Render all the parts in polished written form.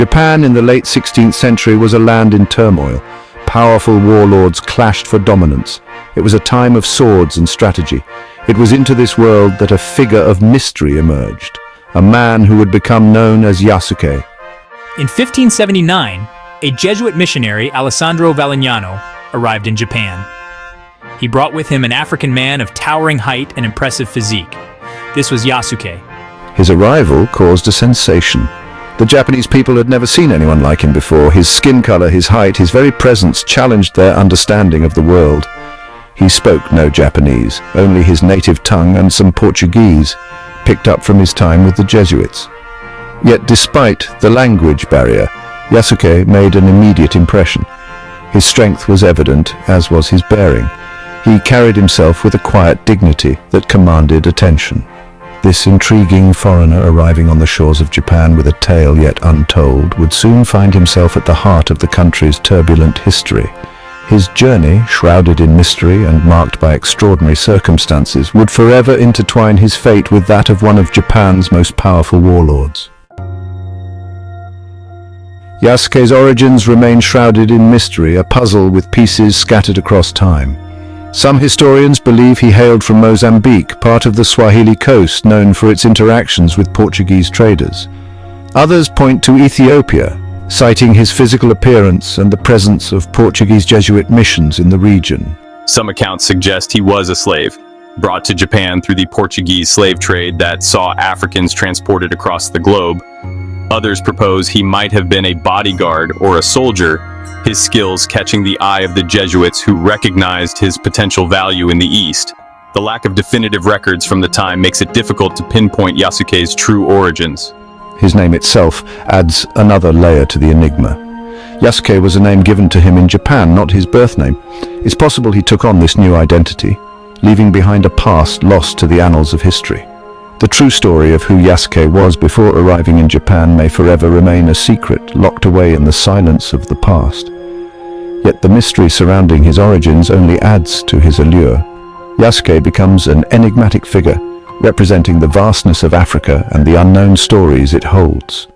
Japan in the late 16th century was a land in turmoil. Powerful warlords clashed for dominance. It was a time of swords and strategy. It was into this world that a figure of mystery emerged, a man who would become known as Yasuke. In 1579, a Jesuit missionary, Alessandro Valignano, arrived in Japan. He brought with him an African man of towering height and impressive physique. This was Yasuke. His arrival caused a sensation. The Japanese people had never seen anyone like him before. His skin color, his height, his very presence challenged their understanding of the world. He spoke no Japanese, only his native tongue and some Portuguese, picked up from his time with the Jesuits. Yet despite the language barrier, Yasuke made an immediate impression. His strength was evident, as was his bearing. He carried himself with a quiet dignity that commanded attention. This intriguing foreigner arriving on the shores of Japan with a tale yet untold would soon find himself at the heart of the country's turbulent history. His journey, shrouded in mystery and marked by extraordinary circumstances, would forever intertwine his fate with that of one of Japan's most powerful warlords. Yasuke's origins remain shrouded in mystery, a puzzle with pieces scattered across time. Some historians believe he hailed from Mozambique, part of the Swahili coast known for its interactions with Portuguese traders. Others point to Ethiopia, citing his physical appearance and the presence of Portuguese Jesuit missions in the region. Some accounts suggest he was a slave, brought to Japan through the Portuguese slave trade that saw Africans transported across the globe. Others propose he might have been a bodyguard or a soldier, his skills catching the eye of the Jesuits who recognized his potential value in the East. The lack of definitive records from the time makes it difficult to pinpoint Yasuke's true origins. His name itself adds another layer to the enigma. Yasuke was a name given to him in Japan, not his birth name. It's possible he took on this new identity, leaving behind a past lost to the annals of history. The true story of who Yasuke was before arriving in Japan may forever remain a secret, locked away in the silence of the past. Yet the mystery surrounding his origins only adds to his allure. Yasuke becomes an enigmatic figure, representing the vastness of Africa and the unknown stories it holds.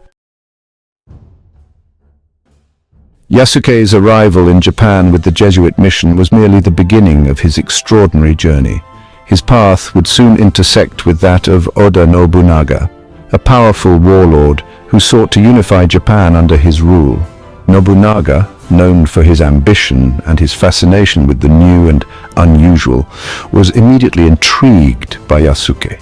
Yasuke's arrival in Japan with the Jesuit mission was merely the beginning of his extraordinary journey. His path would soon intersect with that of Oda Nobunaga, a powerful warlord who sought to unify Japan under his rule. Nobunaga, known for his ambition and his fascination with the new and unusual, was immediately intrigued by Yasuke.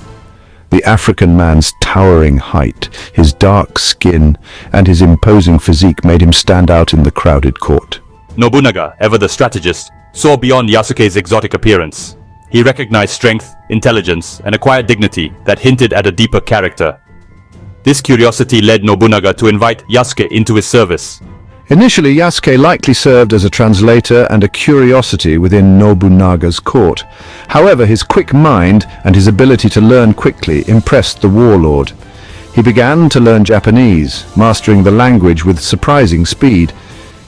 The African man's towering height, his dark skin, and his imposing physique made him stand out in the crowded court. Nobunaga, ever the strategist, saw beyond Yasuke's exotic appearance. He recognized strength, intelligence, and a quiet dignity that hinted at a deeper character. This curiosity led Nobunaga to invite Yasuke into his service. Initially, Yasuke likely served as a translator and a curiosity within Nobunaga's court. However, his quick mind and his ability to learn quickly impressed the warlord. He began to learn Japanese, mastering the language with surprising speed.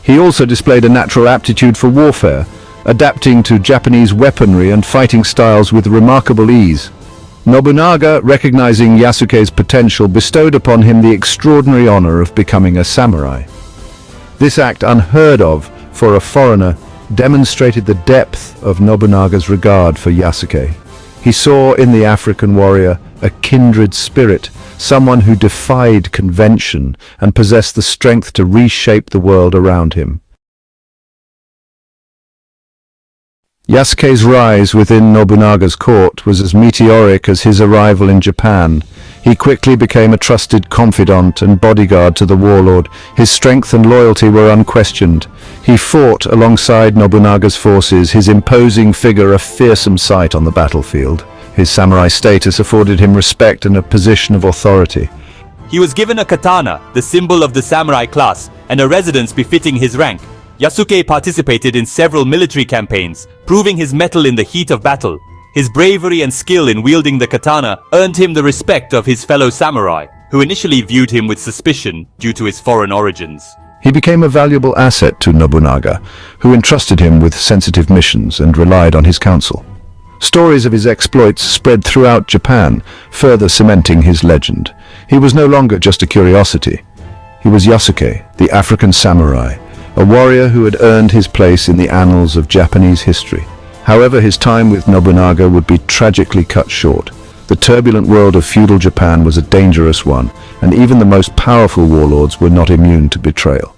He also displayed a natural aptitude for warfare, adapting to Japanese weaponry and fighting styles with remarkable ease. Nobunaga, recognizing Yasuke's potential, bestowed upon him the extraordinary honor of becoming a samurai. This act, unheard of for a foreigner, demonstrated the depth of Nobunaga's regard for Yasuke. He saw in the African warrior a kindred spirit, someone who defied convention and possessed the strength to reshape the world around him. Yasuke's rise within Nobunaga's court was as meteoric as his arrival in Japan. He quickly became a trusted confidant and bodyguard to the warlord. His strength and loyalty were unquestioned. He fought alongside Nobunaga's forces, his imposing figure a fearsome sight on the battlefield. His samurai status afforded him respect and a position of authority. He was given a katana, the symbol of the samurai class, and a residence befitting his rank. Yasuke participated in several military campaigns, proving his mettle in the heat of battle. His bravery and skill in wielding the katana earned him the respect of his fellow samurai, who initially viewed him with suspicion due to his foreign origins. He became a valuable asset to Nobunaga, who entrusted him with sensitive missions and relied on his counsel. Stories of his exploits spread throughout Japan, further cementing his legend. He was no longer just a curiosity. He was Yasuke, the African samurai, a warrior who had earned his place in the annals of Japanese history. However, his time with Nobunaga would be tragically cut short. The turbulent world of feudal Japan was a dangerous one, and even the most powerful warlords were not immune to betrayal.